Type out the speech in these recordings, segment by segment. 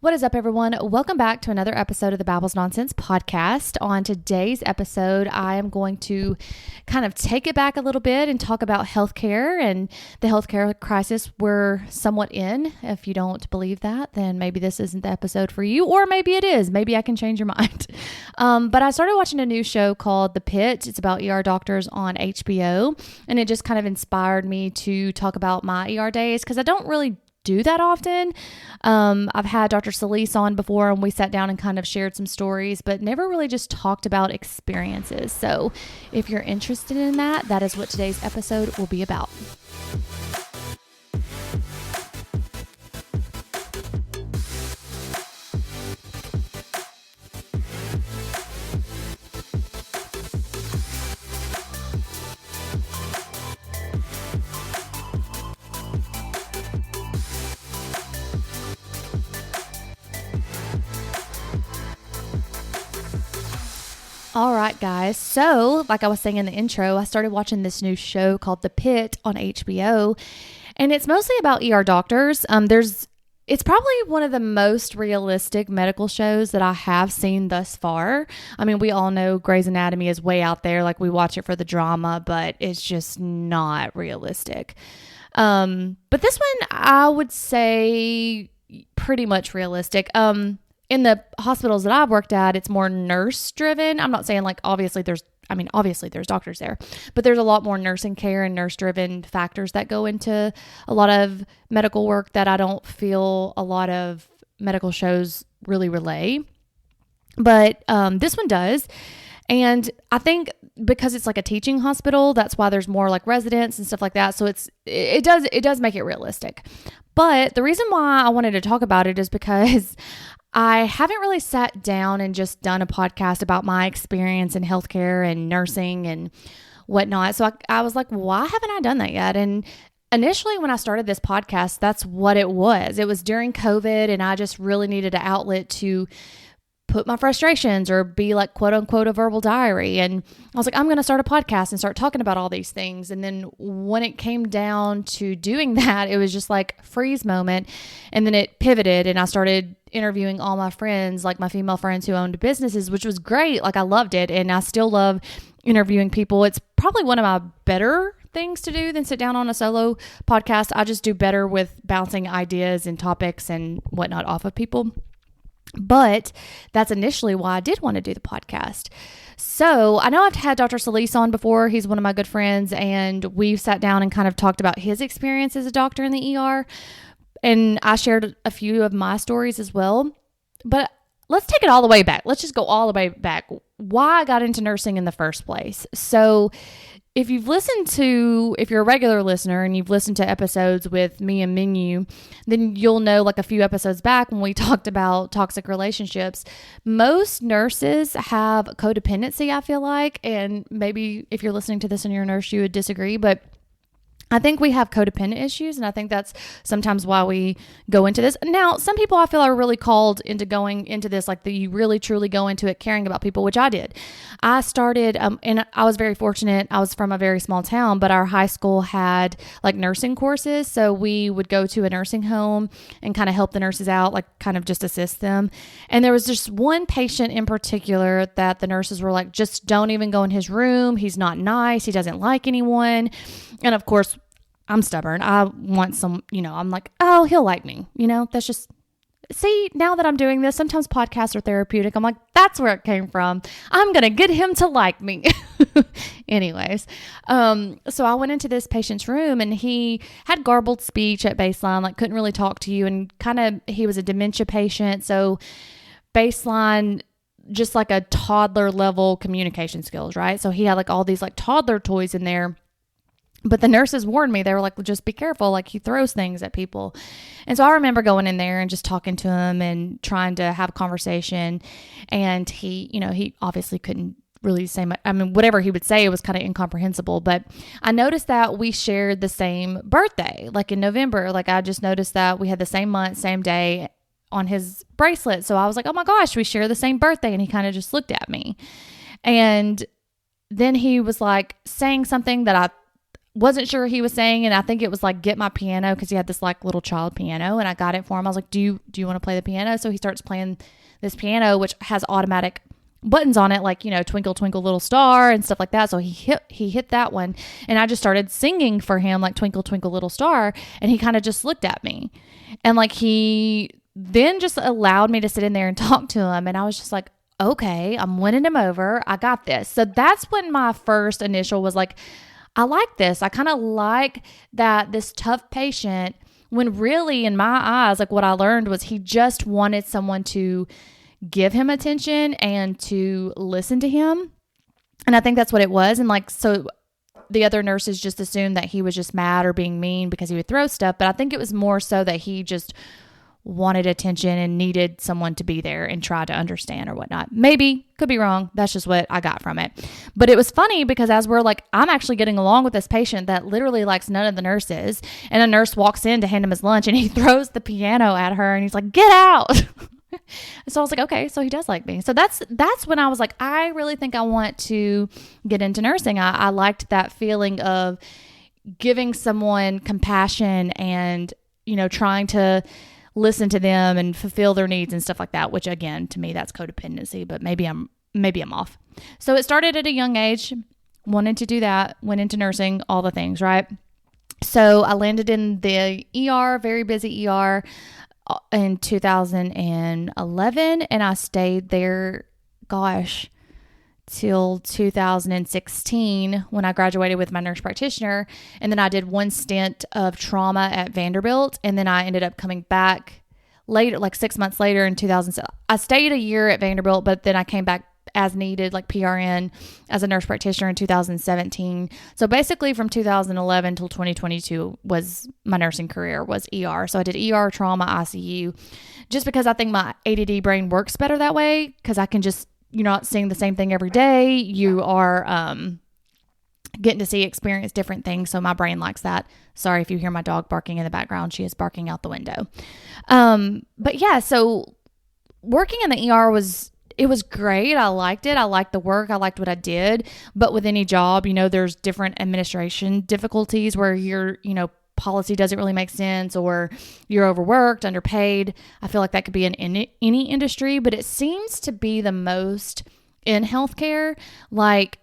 What is up, everyone? Welcome back to another episode of the Babbles Nonsense podcast. On today's episode, I am going to kind of take it back a little bit and talk about healthcare and the healthcare crisis we're somewhat in. If you don't believe that, then maybe this isn't the episode for you, or maybe it is. Maybe I can change your mind. But I started watching a new show called Pitt. It's about ER doctors on HBO, and it just kind of inspired me to talk about my ER days because I don't really do that often. I've had Dr. Solis on before and we sat down and kind of shared some stories, but never really just talked about experiences. So if you're interested in that, that is what today's episode will be about. All right, guys. So like I was saying in the intro, I started watching this new show called The Pitt on HBO, and it's mostly about ER doctors. It's probably one of the most realistic medical shows that I have seen thus far. I mean, we all know Grey's Anatomy is way out there. Like, we watch it for the drama, but it's just not realistic. But this one, I would say pretty much realistic. In the hospitals that I've worked at, it's more nurse driven. I'm not saying like, obviously there's doctors there, but there's a lot more nursing care and nurse driven factors that go into a lot of medical work that I don't feel a lot of medical shows really relay. But this one does. And I think because it's like a teaching hospital, that's why there's more like residents and stuff like that. So it does make it realistic. But the reason why I wanted to talk about it is because I haven't really sat down and just done a podcast about my experience in healthcare and nursing and whatnot. So I was like, why haven't I done that yet? And initially when I started this podcast, that's what it was. It was during COVID, and I just really needed an outlet to put my frustrations or be like, quote unquote, a verbal diary. And I was like, I'm going to start a podcast and start talking about all these things. And then when it came down to doing that, it was just like freeze moment. And then it pivoted and I started interviewing all my friends, like my female friends who owned businesses, which was great. Like, I loved it. And I still love interviewing people. It's probably one of my better things to do than sit down on a solo podcast. I just do better with bouncing ideas and topics and whatnot off of people. But that's initially why I did want to do the podcast. So I know I've had Dr. Solis on before. He's one of my good friends, and we've sat down and kind of talked about his experience as a doctor in the ER. And I shared a few of my stories as well. But let's take it all the way back. Let's just go all the way back. Why I got into nursing in the first place. So if you're a regular listener and you've listened to episodes with me and Menu, then you'll know, like, a few episodes back when we talked about toxic relationships, most nurses have codependency, I feel like. And maybe if you're listening to this and you're a nurse, you would disagree, but I think we have codependent issues, and I think that's sometimes why we go into this. Now, some people I feel are really called into going into this, like, that you really truly go into it caring about people, which I did. I started, and I was very fortunate. I was from a very small town, but our high school had like nursing courses. So we would go to a nursing home and kind of help the nurses out, like kind of just assist them. And there was just one patient in particular that the nurses were like, just don't even go in his room. He's not nice. He doesn't like anyone. And of course, I'm stubborn. I want I'm like, oh, he'll like me. That's just, see, now that I'm doing this, sometimes podcasts are therapeutic. I'm like, that's where it came from. I'm going to get him to like me. Anyways, so I went into this patient's room, and he had garbled speech at baseline, like couldn't really talk to you, and he was a dementia patient. So baseline, just like a toddler level communication skills, right? So he had like all these like toddler toys in there. But the nurses warned me. They were like, well, just be careful. Like, he throws things at people. And so I remember going in there and just talking to him and trying to have a conversation. And he obviously couldn't really say much. I mean, whatever he would say, it was kind of incomprehensible. But I noticed that we shared the same birthday, like in November. Like, I just noticed that we had the same month, same day on his bracelet. So I was like, oh my gosh, we share the same birthday. And he kind of just looked at me. And then he was like saying something that wasn't sure he was saying, and I think it was like, get my piano, because he had this like little child piano, and I got it for him. I was like, do you want to play the piano? So he starts playing this piano, which has automatic buttons on it, like, Twinkle Twinkle Little Star and stuff like that. So he hit that one, and I just started singing for him like Twinkle Twinkle Little Star, and he kind of just looked at me, and like he then just allowed me to sit in there and talk to him, and I was just like, okay, I'm winning him over. I got this. So that's when my first initial was like, I like this. I kind of like that this tough patient, when really in my eyes, like what I learned was he just wanted someone to give him attention and to listen to him. And I think that's what it was. And like, so the other nurses just assumed that he was just mad or being mean because he would throw stuff. But I think it was more so that he just wanted attention and needed someone to be there and try to understand or whatnot. Maybe, could be wrong. That's just what I got from it. But it was funny because as we're like, I'm actually getting along with this patient that literally likes none of the nurses. And a nurse walks in to hand him his lunch and he throws the piano at her and he's like, get out. So I was like, okay, so he does like me. So that's when I was like, I really think I want to get into nursing. I liked that feeling of giving someone compassion and, trying to listen to them and fulfill their needs and stuff like that, which again, to me, that's codependency, but maybe I'm off. So it started at a young age, wanted to do that, went into nursing, all the things, right? So I landed in the ER, very busy ER, in 2011, and I stayed there, till 2016 when I graduated with my nurse practitioner. And then I did one stint of trauma at Vanderbilt, and then I ended up coming back later, like 6 months later in 2007. I stayed a year at Vanderbilt, but then I came back as needed, like PRN, as a nurse practitioner in 2017. So basically from 2011 till 2022 was my nursing career, was ER. So I did ER, trauma, ICU, just because I think my ADD brain works better that way, because I can just, you're not seeing the same thing every day. You are getting to experience different things. So my brain likes that. Sorry if you hear my dog barking in the background. She is barking out the window. But yeah, so working in the ER was great. I liked it. I liked the work. I liked what I did. But with any job, there's different administration difficulties where you're, policy doesn't really make sense, or you're overworked, underpaid. I feel like that could be in any industry, but it seems to be the most in healthcare. Like,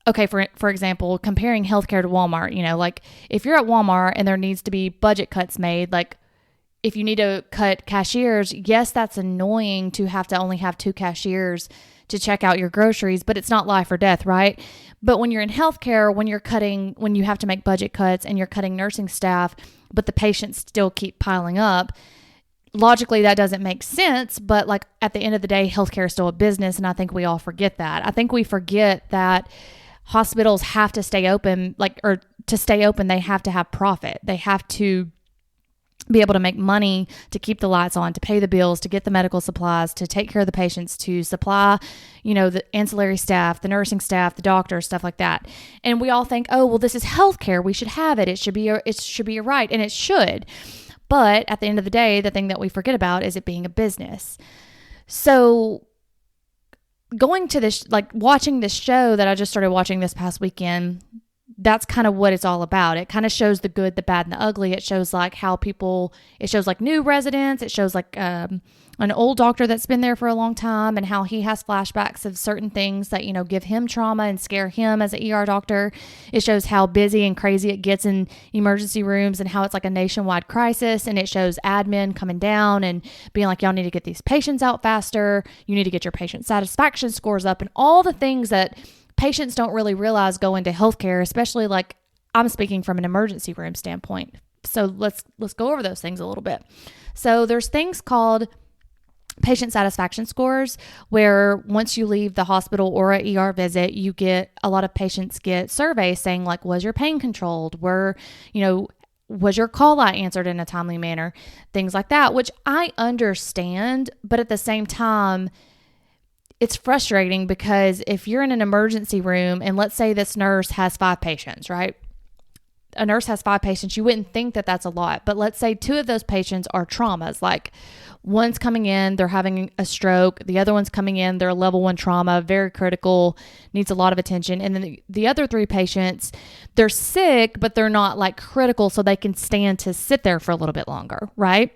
okay, for example, comparing healthcare to Walmart, like if you're at Walmart and there needs to be budget cuts made, like if you need to cut cashiers, yes, that's annoying to have to only have 2 cashiers to check out your groceries, but it's not life or death, right? But when you're in healthcare, when you have to make budget cuts and you're cutting nursing staff, but the patients still keep piling up, logically that doesn't make sense. But like at the end of the day, healthcare is still a business. And I think we all forget that. I think we forget that hospitals have to stay open, or to stay open, they have to have profit. They have to be able to make money to keep the lights on, to pay the bills, to get the medical supplies, to take care of the patients, to supply, the ancillary staff, the nursing staff, the doctors, stuff like that. And we all think, oh, well, this is healthcare. We should have it. It should be a right, and it should. But at the end of the day, the thing that we forget about is it being a business. So going to this, watching this show that I just started watching this past weekend, that's kind of what it's all about. It kind of shows the good, the bad, and the ugly. It shows it shows new residents. It shows an old doctor that's been there for a long time and how he has flashbacks of certain things that, give him trauma and scare him as an ER doctor. It shows how busy and crazy it gets in emergency rooms and how it's like a nationwide crisis. And it shows admin coming down and being like, y'all need to get these patients out faster. You need to get your patient satisfaction scores up, and all the things that patients don't really realize go into healthcare, especially like I'm speaking from an emergency room standpoint. So let's go over those things a little bit. So there's things called patient satisfaction scores, where once you leave the hospital or a ER visit, a lot of patients get surveys saying like, was your pain controlled? Was your call light answered in a timely manner? Things like that, which I understand, but at the same time, it's frustrating because if you're in an emergency room and let's say this nurse has 5 patients, right? a nurse has 5 patients, you wouldn't think that that's a lot. But let's say 2 of those patients are traumas. Like one's coming in, they're having a stroke. The other one's coming in, they're a level 1 trauma, very critical, needs a lot of attention. And then the other 3 patients, they're sick, but they're not like critical, so they can stand to sit there for a little bit longer, right?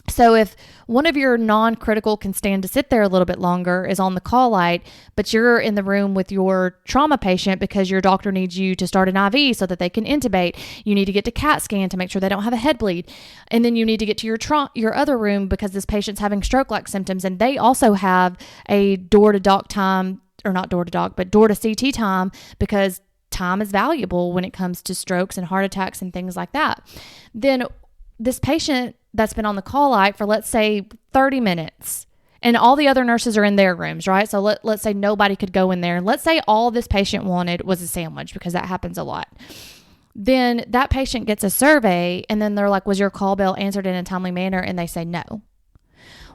So if one of your non-critical can stand to sit there a little bit longer is on the call light, but you're in the room with your trauma patient because your doctor needs you to start an IV so that they can intubate. You need to get to CAT scan to make sure they don't have a head bleed. And then you need to get to your other room because this patient's having stroke-like symptoms, and they also have a door-to-doc time, or not door-to-doc, but door-to-CT time, because time is valuable when it comes to strokes and heart attacks and things like that. Then this patient that's been on the call light for, let's say, 30 minutes, and all the other nurses are in their rooms, right? So let's say nobody could go in there. And let's say all this patient wanted was a sandwich, because that happens a lot. Then that patient gets a survey, and then they're like, was your call bell answered in a timely manner? And they say no.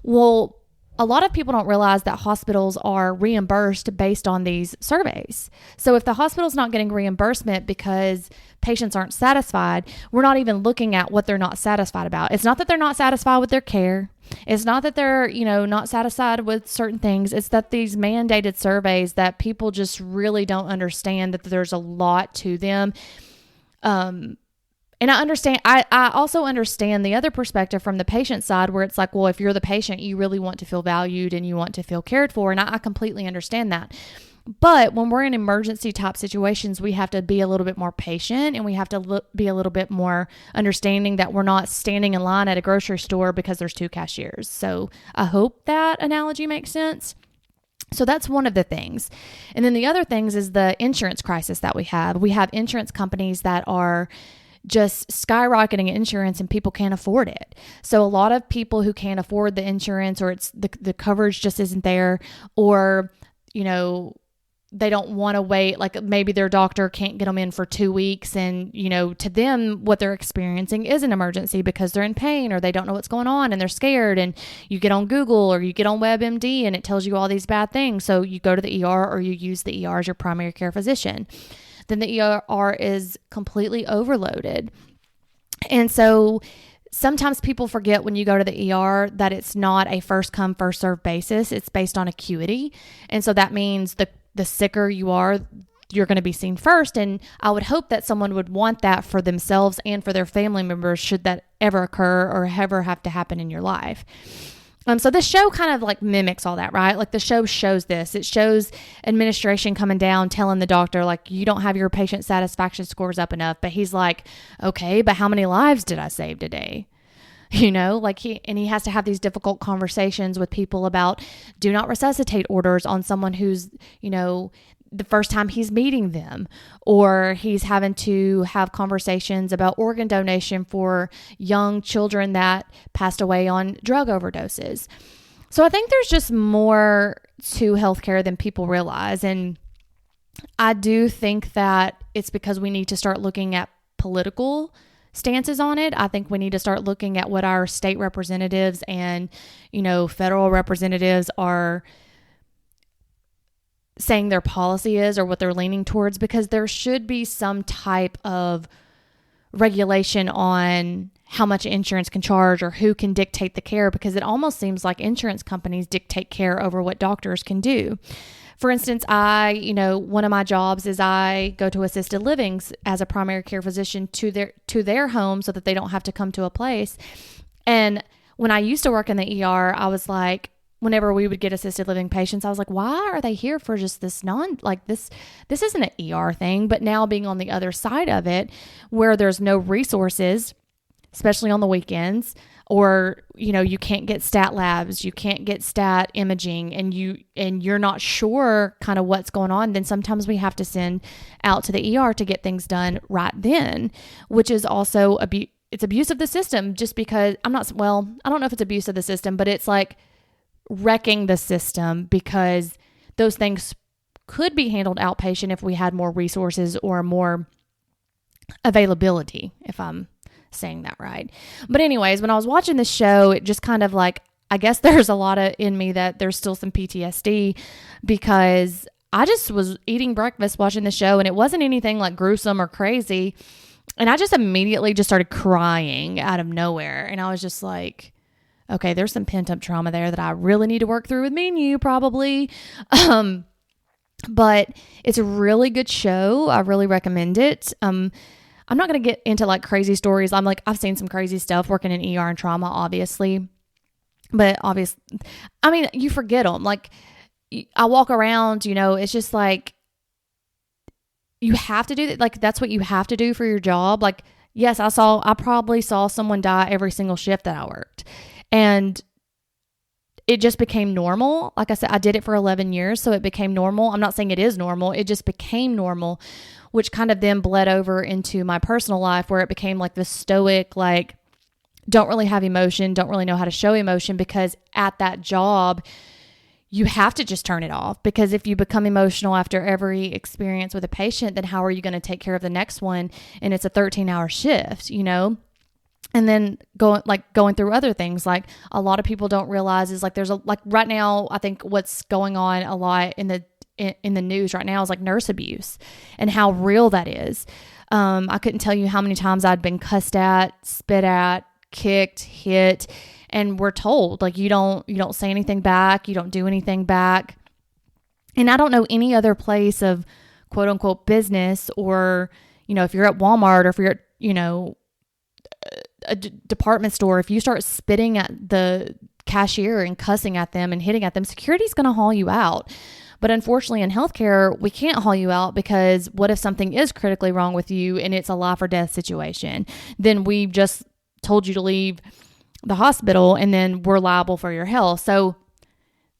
Well, a lot of people don't realize that hospitals are reimbursed based on these surveys. So if the hospital's not getting reimbursement because patients aren't satisfied, we're not even looking at what they're not satisfied about. It's not that they're not satisfied with their care. It's not that they're, not satisfied with certain things. It's that these mandated surveys that people just really don't understand that there's a lot to them. And I also understand the other perspective from the patient side, where it's like, well, if you're the patient, you really want to feel valued and you want to feel cared for. And I completely understand that. But when we're in emergency type situations, we have to be a little bit more patient, and we have to be a little bit more understanding that we're not standing in line at a grocery store because there's 2 cashiers. So I hope that analogy makes sense. So that's one of the things. And then the other things is the insurance crisis that we have. We have insurance companies that are just skyrocketing insurance, and people can't afford it. So a lot of people who can't afford the insurance, or it's the coverage just isn't there, or, they don't want to wait. Like maybe their doctor can't get them in for 2 weeks, and, to them, what they're experiencing is an emergency because they're in pain, or they don't know what's going on and they're scared. And you get on Google or you get on WebMD and it tells you all these bad things. So you go to the ER, or you use the ER as your primary care physician. Then the ER is completely overloaded. And so sometimes people forget when you go to the ER that it's not a first come, first served basis. It's based on acuity. And so that means the sicker you are, you're going to be seen first. And I would hope that someone would want that for themselves and for their family members, should that ever occur or ever have to happen in your life. So this show kind of like mimics all that, right? Like the show shows this. It shows administration coming down, telling the doctor, like, you don't have your patient satisfaction scores up enough. But he's like, okay, but how many lives did I save today? He has to have these difficult conversations with people about do not resuscitate orders on someone who's, the first time he's meeting them, or he's having to have conversations about organ donation for young children that passed away on drug overdoses. So I think there's just more to healthcare than people realize. And I do think that it's because we need to start looking at political stances on it. I think we need to start looking at what our state representatives and, federal representatives are saying their policy is, or what they're leaning towards, because there should be some type of regulation on how much insurance can charge or who can dictate the care, because it almost seems like insurance companies dictate care over what doctors can do. For instance, one of my jobs is I go to assisted livings as a primary care physician to their home so that they don't have to come to a place. And when I used to work in the ER, I was like, whenever we would get assisted living patients, I was like, why are they here for just this this isn't an ER thing. But now being on the other side of it, where there's no resources, especially on the weekends, or, you can't get stat labs, you can't get stat imaging, and you're not sure kind of what's going on, then sometimes we have to send out to the ER to get things done right then, which is also it's abuse of the system, just because I don't know if it's abuse of the system, but it's like wrecking the system, because those things could be handled outpatient if we had more resources or more availability, if I'm saying that right. But anyways, when I was watching this show, it just kind of like, I guess there's a lot in me that there's still some PTSD, because I just was eating breakfast watching the show, and it wasn't anything like gruesome or crazy. And I just immediately just started crying out of nowhere. And I was just like, okay, there's some pent up trauma there that I really need to work through with me and you probably. But it's a really good show. I really recommend it. I'm not going to get into like crazy stories. I've seen some crazy stuff working in ER and trauma, obviously. But obviously, I mean, you forget them. Like, I walk around, it's just like, you have to do that. Like, that's what you have to do for your job. Like, yes, I probably saw someone die every single shift that I worked. And it just became normal. Like I said, I did it for 11 years, so it became normal. I'm not saying it is normal. It just became normal, which kind of then bled over into my personal life where it became like this stoic, like, don't really have emotion, don't really know how to show emotion, because at that job, you have to just turn it off, because if you become emotional after every experience with a patient, then how are you going to take care of the next one? And it's a 13-hour shift, And then going through other things, like a lot of people don't realize is like right now, I think what's going on a lot in the news right now is like nurse abuse and how real that is. I couldn't tell you how many times I'd been cussed at, spit at, kicked, hit, and we're told like you don't say anything back, you don't do anything back. And I don't know any other place of quote unquote business, or if you're at Walmart, or if you're at a department store, if you start spitting at the cashier and cussing at them and hitting at them, security's going to haul you out. But unfortunately in healthcare, we can't haul you out, because what if something is critically wrong with you and it's a life or death situation? Then we've just told you to leave the hospital and then we're liable for your health. So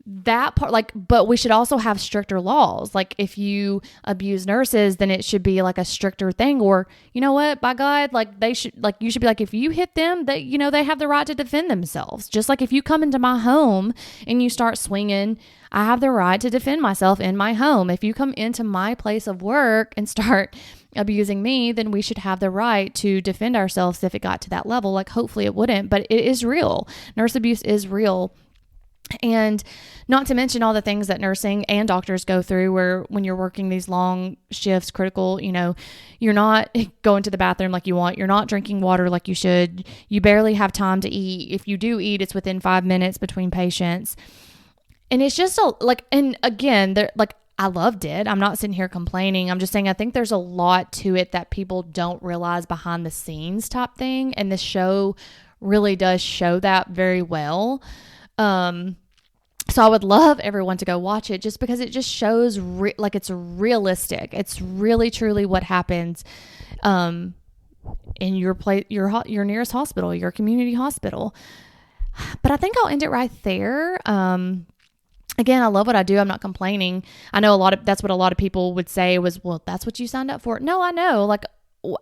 that part, but we should also have stricter laws. Like if you abuse nurses, then it should be like a stricter thing. Or you know what, by God, you should be like, if you hit them, they have the right to defend themselves. Just like if you come into my home and you start swinging, I have the right to defend myself in my home. If you come into my place of work and start abusing me, then we should have the right to defend ourselves if it got to that level. Like hopefully it wouldn't, but it is real. Nurse abuse is real. And not to mention all the things that nursing and doctors go through, where when you're working these long shifts, critical, you're not going to the bathroom like you want. You're not drinking water like you should. You barely have time to eat. If you do eat, it's within 5 minutes between patients. And it's just and again, I loved it. I'm not sitting here complaining. I'm just saying, I think there's a lot to it that people don't realize behind the scenes type thing. And this show really does show that very well. So I would love everyone to go watch it, just because it just shows it's realistic. It's really truly what happens in your place, your nearest hospital, your community hospital. But I think I'll end it right there. Again, I love what I do. I'm not complaining. I know that's what a lot of people would say was, well, that's what you signed up for. No, I know.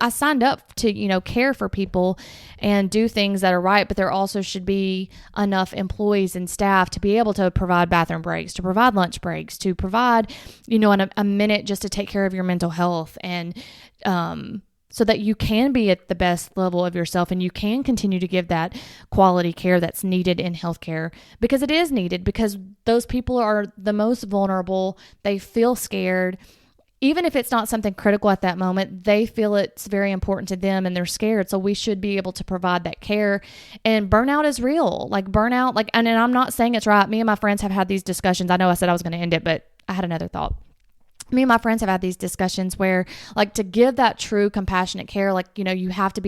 I signed up to, care for people and do things that are right, but there also should be enough employees and staff to be able to provide bathroom breaks, to provide lunch breaks, to provide, a minute just to take care of your mental health, and so that you can be at the best level of yourself and you can continue to give that quality care that's needed in healthcare, because it is needed, because those people are the most vulnerable. They feel scared. Even if it's not something critical at that moment, they feel it's very important to them and they're scared. So we should be able to provide that care. And burnout is real. And I'm not saying it's right. Me and my friends have had these discussions. I know I said I was going to end it, but I had another thought. Me and my friends have had these discussions where, to give that true compassionate care, you have to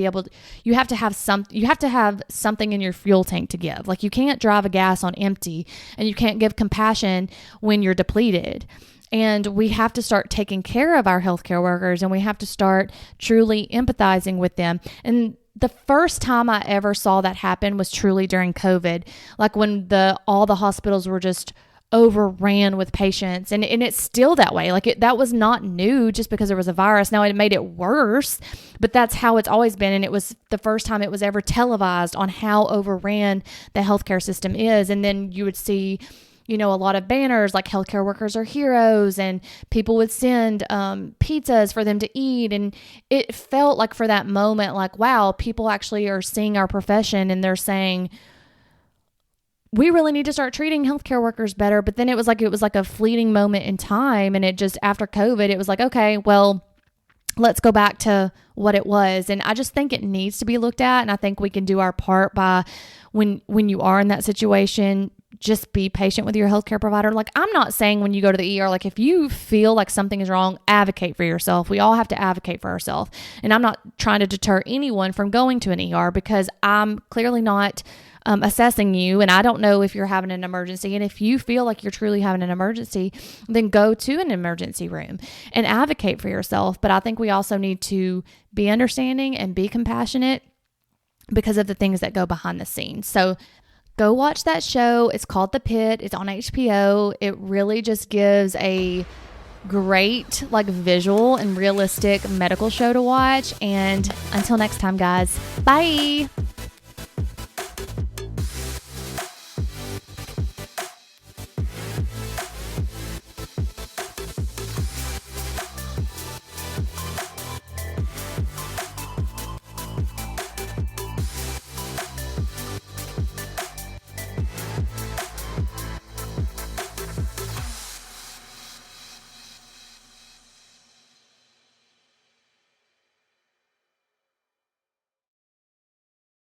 have something in your fuel tank to give. You can't drive a gas on empty, and you can't give compassion when you're depleted. And we have to start taking care of our healthcare workers, and we have to start truly empathizing with them. And the first time I ever saw that happen was truly during COVID, when all the hospitals were just overran with patients, and it's still that way. That was not new just because there was a virus. Now it made it worse, but that's how it's always been. And it was the first time it was ever televised on how overran the healthcare system is. And then you would see, a lot of banners like healthcare workers are heroes, and people would send pizzas for them to eat. And it felt like for that moment, wow, people actually are seeing our profession and they're saying, we really need to start treating healthcare workers better. But then it was like a fleeting moment in time. And it just, after COVID, it was like, okay, well, let's go back to what it was. And I just think it needs to be looked at. And I think we can do our part by when you are in that situation, just be patient with your healthcare provider. Like, I'm not saying when you go to the ER, like if you feel like something is wrong, advocate for yourself. We all have to advocate for ourselves. And I'm not trying to deter anyone from going to an ER, because I'm clearly not assessing you, and I don't know if you're having an emergency. And if you feel like you're truly having an emergency, then go to an emergency room and advocate for yourself. But I think we also need to be understanding and be compassionate because of the things that go behind the scenes. So go watch that show. It's called The Pitt. It's on HBO. It really just gives a great, like, visual and realistic medical show to watch. And until next time, guys, bye.